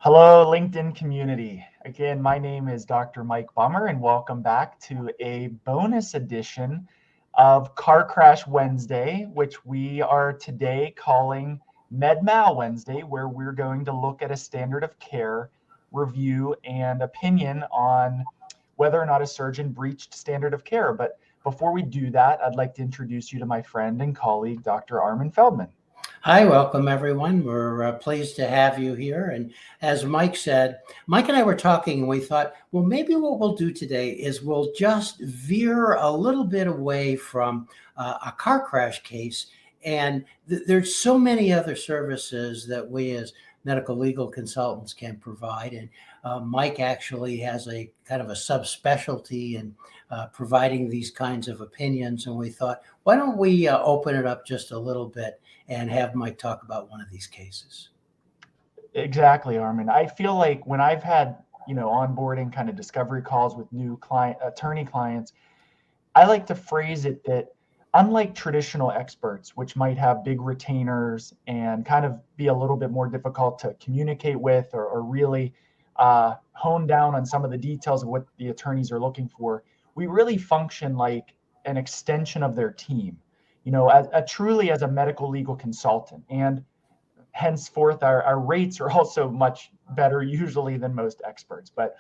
Hello, LinkedIn community. Again, my name is Dr. Mike Bummer, and welcome back to a bonus edition of Car Crash Wednesday, which we are today calling MedMal Wednesday, where we're going to look at a standard of care review and opinion on whether or not a surgeon breached standard of care. But before we do that, I'd like to introduce you to my friend and colleague, Dr. Armin Feldman. Hi, welcome everyone. We're pleased to have you here. And as Mike said, Mike and I were talking and we thought, well, maybe what we'll do today is we'll just veer a little bit away from a car crash case. And there's so many other services that we as medical legal consultants can provide. And Mike actually has a kind of a subspecialty in providing these kinds of opinions. And we thought, why don't we open it up just a little bit and have Mike talk about one of these cases? Exactly, Armin. I feel like when I've had, onboarding kind of discovery calls with new attorney clients, I like to phrase it that unlike traditional experts, which might have big retainers and kind of be a little bit more difficult to communicate with or really hone down on some of the details of what the attorneys are looking for, we really function like an extension of their team, truly as a medical legal consultant. And henceforth, our rates are also much better usually than most experts. But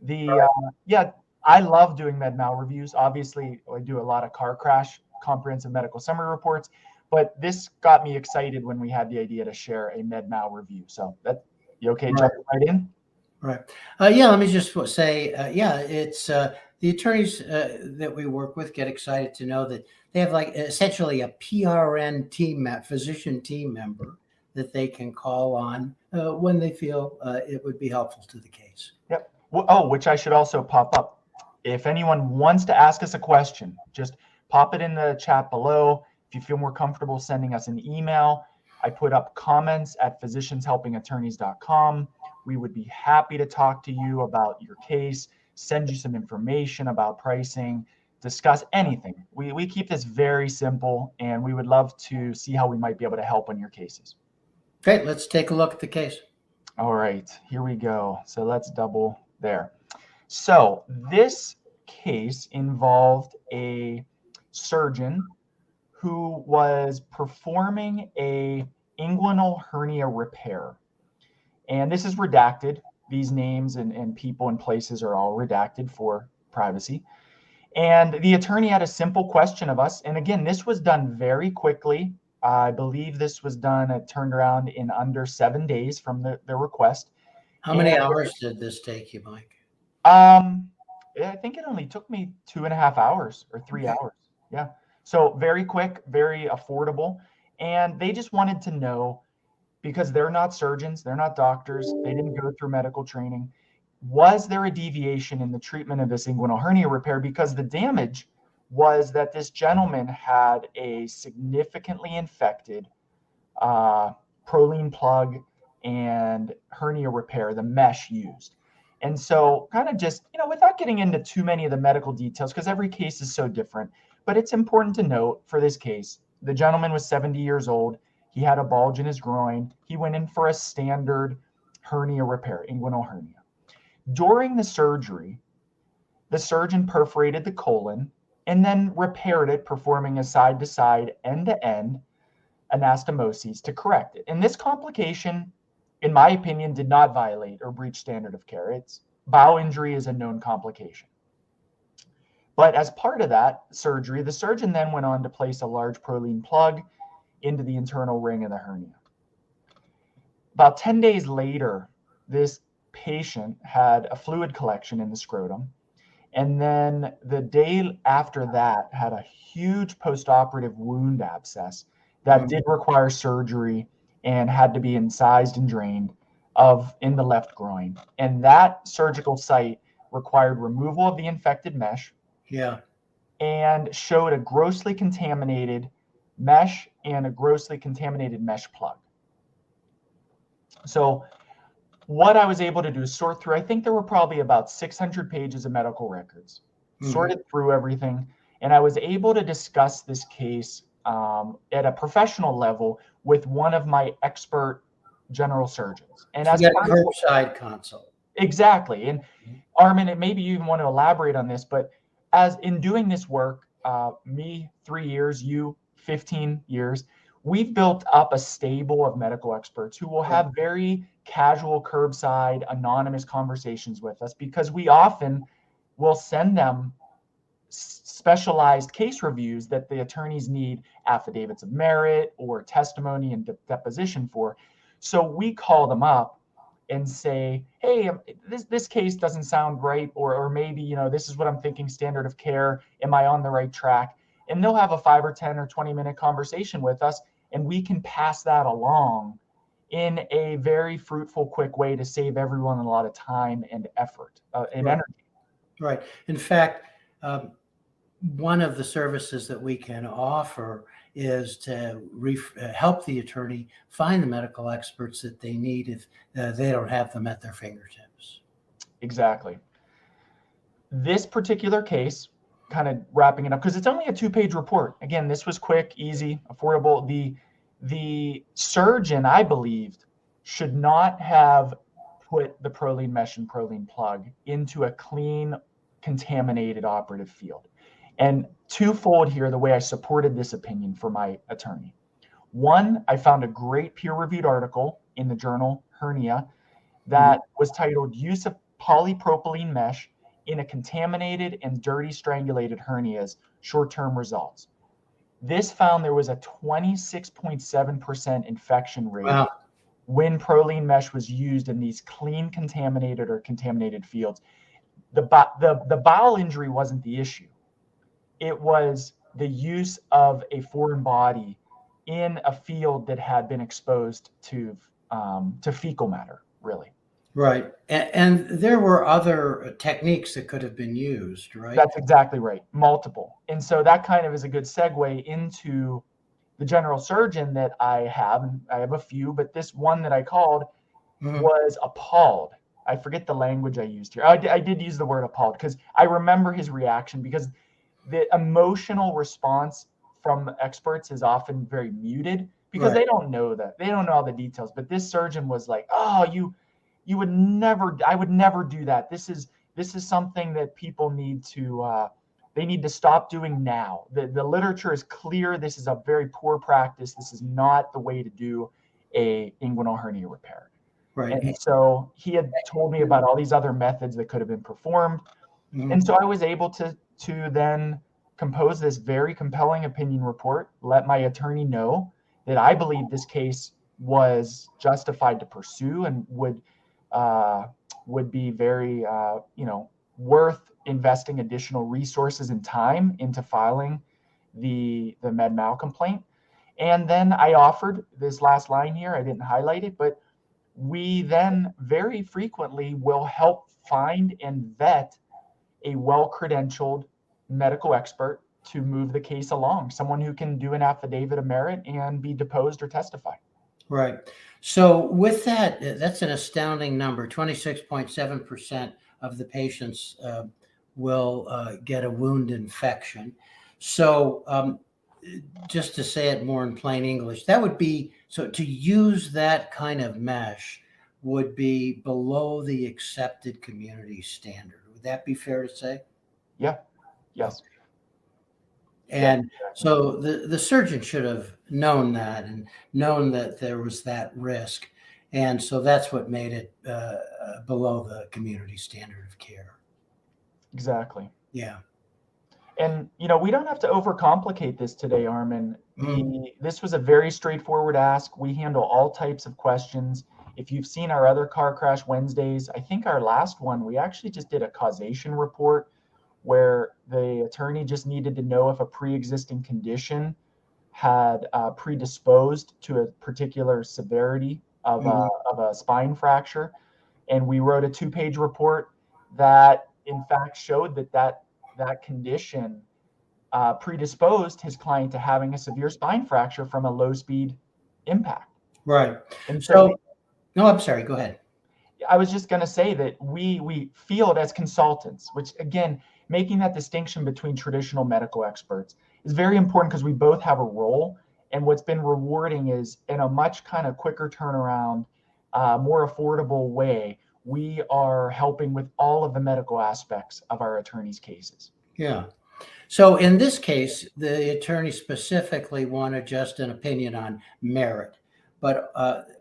I love doing med mal reviews. Obviously, I do a lot of car crash comprehensive medical summary reports, but this got me excited when we had the idea to share a med mal review. So you okay jumping right in? Right. Let me just say, it's the attorneys that we work with get excited to know that they have like essentially a PRN physician team member that they can call on when they feel it would be helpful to the case. Yep. Oh, which I should also pop up. If anyone wants to ask us a question, just pop it in the chat below. If you feel more comfortable sending us an email, I put up comments at physicianshelpingattorneys.com. We would be happy to talk to you about your case, send you some information about pricing, discuss anything. We keep this very simple, and we would love to see how we might be able to help on your cases. Great, let's take a look at the case. All right, here we go. So let's double there. So this case involved a surgeon who was performing a inguinal hernia repair. And this is redacted. These names and people and places are all redacted for privacy. And the attorney had a simple question of us. And again, this was done very quickly. I believe this was done, it turned around in under 7 days from the request. How many hours did this take you, Mike? I think it only took me 2.5 hours or 3 hours. Yeah. So very quick, very affordable. And they just wanted to know, because they're not surgeons, they're not doctors, they didn't go through medical training, was there a deviation in the treatment of this inguinal hernia repair? Because the damage was that this gentleman had a significantly infected Prolene plug and hernia repair, the mesh used. And so kind of just, without getting into too many of the medical details, because every case is so different, but it's important to note for this case, the gentleman was 70 years old. He had a bulge in his groin. He went in for a standard hernia repair, inguinal hernia. During the surgery, the surgeon perforated the colon and then repaired it, performing a side-to-side, end-to-end anastomoses to correct it. And this complication, in my opinion, did not violate or breach standard of care. It's bowel injury is a known complication. But as part of that surgery, the surgeon then went on to place a large Prolene plug into the internal ring of the hernia. About 10 days later, this patient had a fluid collection in the scrotum. And then the day after that had a huge postoperative wound abscess that did require surgery and had to be incised and drained in the left groin. And that surgical site required removal of the infected mesh. Yeah. And showed a grossly contaminated mesh and a grossly contaminated mesh plug. So what I was able to do is sort through, I think there were probably about 600 pages of medical records, sorted through everything. And I was able to discuss this case at a professional level with one of my expert general surgeons. And So as you got a part of curbside consult. exactly, and Armin, and maybe you even want to elaborate on this, but as in doing this work, me 3 years, you 15 years, we've built up a stable of medical experts who will have very casual, curbside, anonymous conversations with us because we often will send them specialized case reviews that the attorneys need affidavits of merit or testimony and deposition for. So we call them up and say, hey, this case doesn't sound right, or maybe, this is what I'm thinking, standard of care. Am I on the right track? And they'll have a 5 or 10 or 20-minute conversation with us, and we can pass that along in a very fruitful, quick way to save everyone a lot of time and effort and energy. Right. In fact, one of the services that we can offer is to help the attorney find the medical experts that they need if they don't have them at their fingertips. Exactly. This particular case, kind of wrapping it up, because it's only a 2-page report. Again, this was quick, easy, affordable. The surgeon, I believed, should not have put the Prolene mesh and Prolene plug into a clean, contaminated operative field. And twofold here, the way I supported this opinion for my attorney. One, I found a great peer-reviewed article in the journal Hernia that was titled Use of Polypropylene Mesh in a Contaminated and Dirty Strangulated Hernias, Short-Term Results. This found there was a 26.7% infection rate when Prolene mesh was used in these clean, contaminated or contaminated fields. The bowel injury wasn't the issue. It was the use of a foreign body in a field that had been exposed to fecal matter, really. Right. And there were other techniques that could have been used, right? That's exactly right. Multiple. And so that kind of is a good segue into the general surgeon that I have. And I have a few, but this one that I called was appalled. I forget the language I used here. I did use the word appalled because I remember his reaction, because the emotional response from experts is often very muted because they don't know that. They don't know all the details. But this surgeon was like, oh, you would never, I would never do that. This is something that people need to, they need to stop doing now. The literature is clear. This is a very poor practice. This is not the way to do a inguinal hernia repair. Right. And so he had told me about all these other methods that could have been performed. And so I was able to then compose this very compelling opinion report, let my attorney know that I believe this case was justified to pursue and would be very, worth investing additional resources and time into filing the med mal complaint. And then I offered this last line here. I didn't highlight it, but we then very frequently will help find and vet a well-credentialed medical expert to move the case along, someone who can do an affidavit of merit and be deposed or testify. Right. So with that, that's an astounding number. 26.7% of the patients will get a wound infection. So just to say it more in plain English, that would be, so to use that kind of mesh would be below the accepted community standard. Would that be fair to say? Yeah. Yes. And so the surgeon should have known that and known that there was that risk. And so that's what made it below the community standard of care. Exactly. Yeah. And, we don't have to overcomplicate this today, Armin. This was a very straightforward ask. We handle all types of questions. If you've seen our other Car Crash Wednesdays, I think our last one, we actually just did a causation report where the attorney just needed to know if a pre-existing condition had predisposed to a particular severity of a spine fracture. And we wrote a 2-page report that in fact showed that condition predisposed his client to having a severe spine fracture from a low-speed impact. Right. And so no, I'm sorry, go ahead. I was just going to say that we feel it as consultants, which again, making that distinction between traditional medical experts is very important because we both have a role. And what's been rewarding is in a much kind of quicker turnaround, more affordable way, we are helping with all of the medical aspects of our attorneys' cases. Yeah. So in this case, the attorney specifically wanted just an opinion on merit. But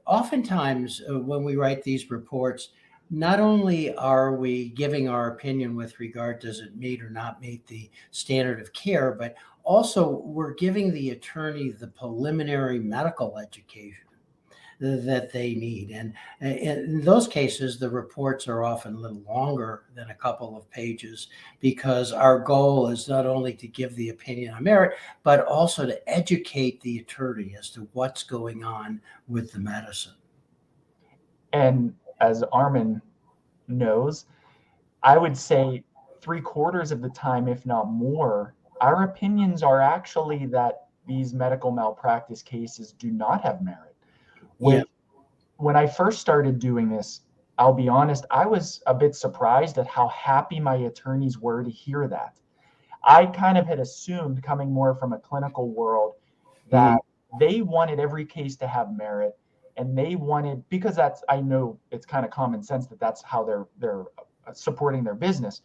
oftentimes when we write these reports, not only are we giving our opinion with regard, does it meet or not meet the standard of care, but also we're giving the attorney the preliminary medical education that they need. And in those cases, the reports are often a little longer than a couple of pages, because our goal is not only to give the opinion on merit, but also to educate the attorney as to what's going on with the medicine. And as Armin knows, I would say 3/4 of the time, if not more, our opinions are actually that these medical malpractice cases do not have merit. When I first started doing this, I'll be honest, I was a bit surprised at how happy my attorneys were to hear that. I kind of had assumed, coming more from a clinical world, that they wanted every case to have merit, and they wanted, because that's, I know it's kind of common sense that that's how they're supporting their business.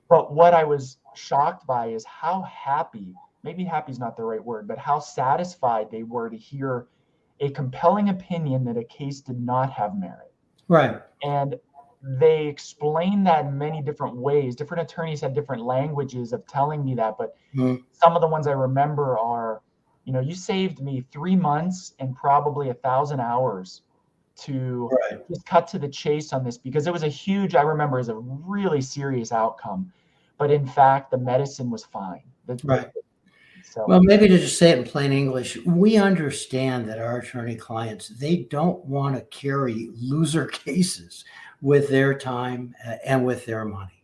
But what I was shocked by is how happy, maybe happy is not the right word, but how satisfied they were to hear a compelling opinion that a case did not have merit. Right. And they explained that in many different ways. Different attorneys had different languages of telling me that, but some of the ones I remember are, you saved me 3 months and probably 1,000 hours to just cut to the chase on this, because it was I remember, as a really serious outcome. But in fact, the medicine was fine. Right. So, well, maybe to just say it in plain English, we understand that our attorney clients, they don't want to carry loser cases with their time and with their money.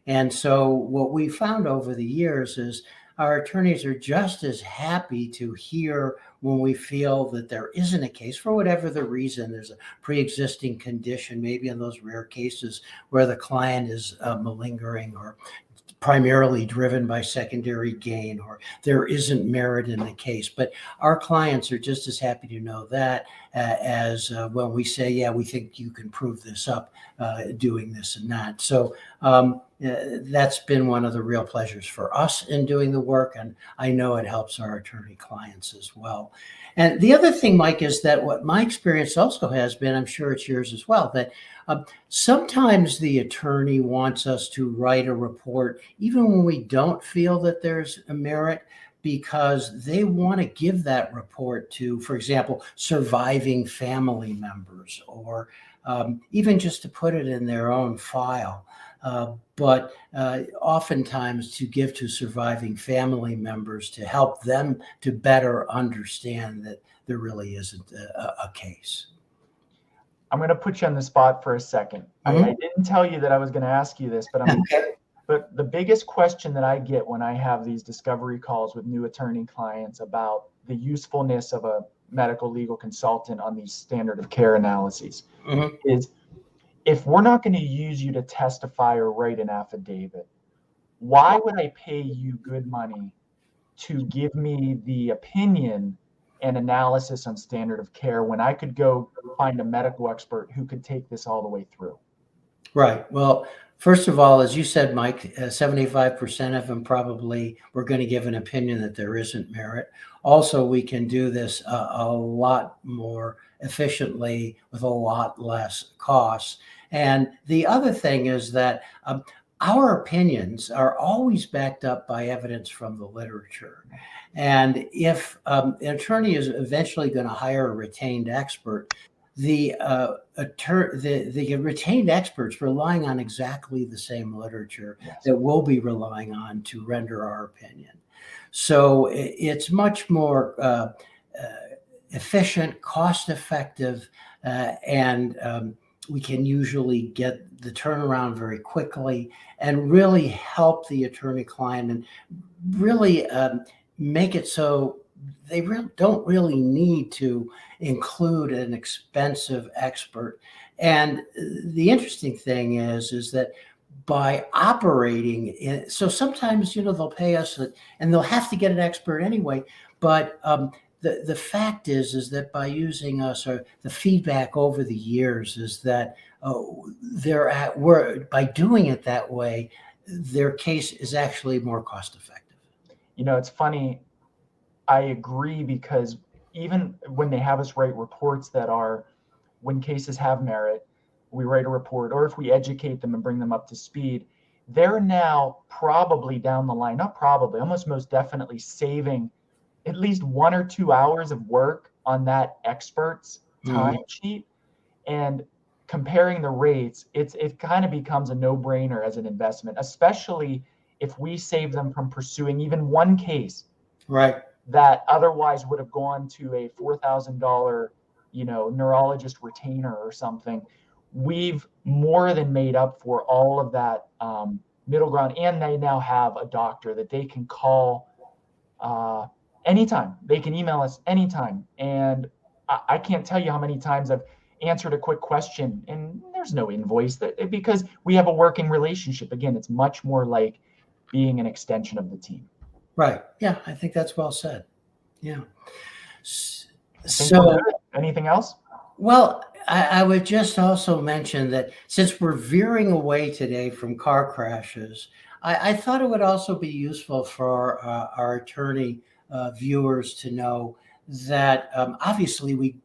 And so what we found over the years is our attorneys are just as happy to hear when we feel that there isn't a case, for whatever the reason. There's a pre-existing condition, maybe in those rare cases where the client is malingering or primarily driven by secondary gain, or there isn't merit in the case. But our clients are just as happy to know that as when we say, yeah, we think you can prove this up doing this and that. So that's been one of the real pleasures for us in doing the work. And I know it helps our attorney clients as well. And the other thing, Mike, is that what my experience also has been, I'm sure it's yours as well, that sometimes the attorney wants us to write a report, even when we don't feel that there's a merit, because they want to give that report to, for example, surviving family members, or even just to put it in their own file. But oftentimes to give to surviving family members to help them to better understand that there really isn't a case. I'm going to put you on the spot for a second. I didn't tell you that I was going to ask you this, but but the biggest question that I get when I have these discovery calls with new attorney clients about the usefulness of a medical legal consultant on these standard of care analyses is, if we're not going to use you to testify or write an affidavit, why would I pay you good money to give me the opinion and analysis on standard of care when I could go find a medical expert who could take this all the way through? Right. Well, first of all, as you said, Mike, 75% of them probably were going to give an opinion that there isn't merit. Also, we can do this a lot more efficiently with a lot less costs. And the other thing is that our opinions are always backed up by evidence from the literature. And if an attorney is eventually going to hire a retained expert, the retained experts relying on exactly the same literature that we'll be relying on to render our opinion. So it's much more efficient, cost-effective, and we can usually get the turnaround very quickly and really help the attorney client and really make it so they don't really need to include an expensive expert. And the interesting thing is that by operating so sometimes, they'll pay us and they'll have to get an expert anyway, but the fact is that by using us, or the feedback over the years is that by doing it that way, their case is actually more cost effective. It's funny. I agree, because even when they have us write reports that are, when cases have merit, we write a report, or if we educate them and bring them up to speed, they're now probably down the line, not probably, almost most definitely saving at least 1 or 2 hours of work on that expert's time sheet. And comparing the rates, it kind of becomes a no-brainer as an investment, especially if we save them from pursuing even one case, right, that otherwise would have gone to a $4,000, neurologist retainer or something. We've more than made up for all of that middle ground, and they now have a doctor that they can call anytime. They can email us anytime, and I can't tell you how many times I've answered a quick question and there's no invoice, because we have a working relationship. Again, it's much more like being an extension of the team. Right. Yeah, I think that's well said. Yeah. So, anything else? Well, I would just also mention that since we're veering away today from car crashes, I thought it would also be useful for our attorney viewers to know that obviously we,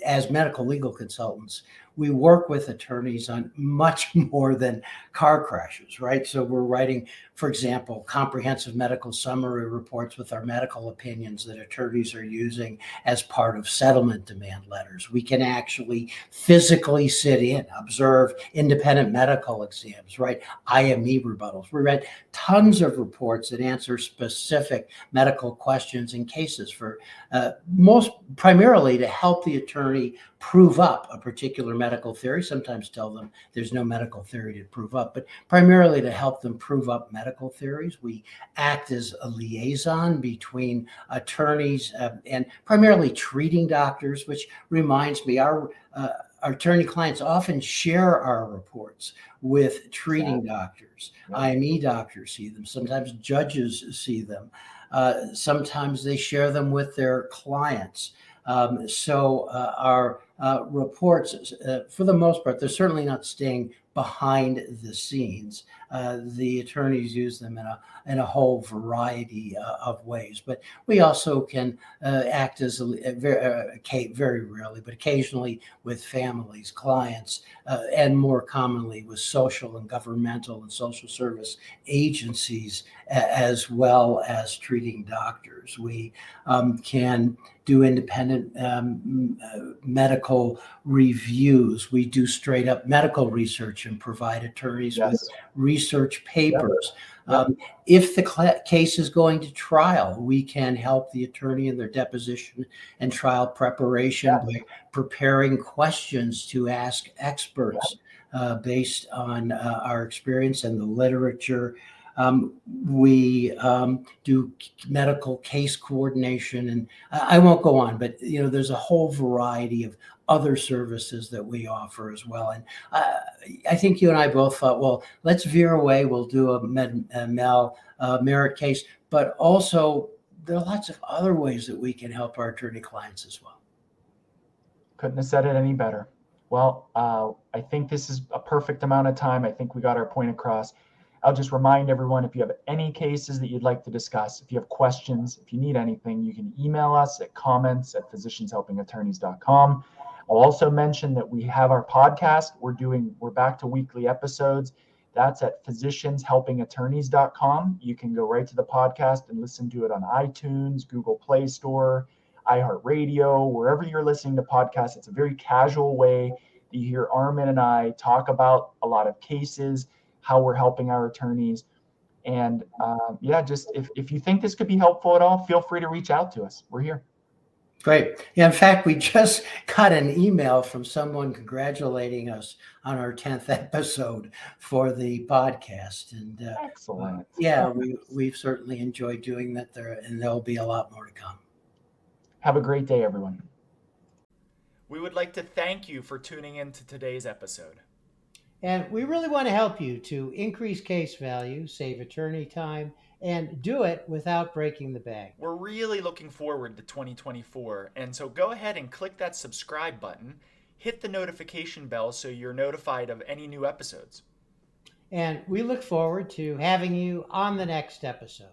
as medical legal consultants, we work with attorneys on much more than car crashes, right? So we're writing, for example, comprehensive medical summary reports with our medical opinions that attorneys are using as part of settlement demand letters. We can actually physically sit in, observe independent medical exams, right? IME rebuttals. We read tons of reports that answer specific medical questions and cases for most primarily to help the attorney prove up a particular medical theory, sometimes tell them there's no medical theory to prove up, but primarily to help them prove up medical theories. We act as a liaison between attorneys and primarily treating doctors, which reminds me, our attorney clients often share our reports with treating doctors. IME doctors see them. Sometimes judges see them. Sometimes they share them with their clients. So our reports, for the most part, they're certainly not staying behind the scenes. The attorneys use them in a whole variety of ways, but we also can act as very rarely, but occasionally with families, clients, and more commonly with social and governmental and social service agencies, as well as treating doctors. We can do independent medical reviews. We do straight up medical research and provide attorneys with research papers. If the case is going to trial, we can help the attorney in their deposition and trial preparation by preparing questions to ask experts based on our experience and the literature. We do medical case coordination, and I won't go on, but there's a whole variety of other services that we offer as well. And I think you and I both thought, well, let's veer away. We'll do a merit case, but also there are lots of other ways that we can help our attorney clients as well. Couldn't have said it any better. Well, I think this is a perfect amount of time. I think we got our point across. I'll just remind everyone, if you have any cases that you'd like to discuss, if you have questions, if you need anything, you can email us at comments@physicianshelpingattorneys.com. I'll also mention that we have our podcast. We're back to weekly episodes. That's at physicianshelpingattorneys.com. You can go right to the podcast and listen to it on iTunes, Google Play Store, iHeartRadio, wherever you're listening to podcasts. It's a very casual way that you hear Armin and I talk about a lot of cases, how we're helping our attorneys. And just if you think this could be helpful at all, feel free to reach out to us. We're here. Great. Yeah, in fact, we just got an email from someone congratulating us on our 10th episode for the podcast. And excellent. We've certainly enjoyed doing that there, and there'll be a lot more to come. Have a great day, everyone. We would like to thank you for tuning in to today's episode. And we really want to help you to increase case value, save attorney time, and do it without breaking the bank. We're really looking forward to 2024, and so go ahead and click that subscribe button, hit the notification bell so you're notified of any new episodes. And we look forward to having you on the next episode.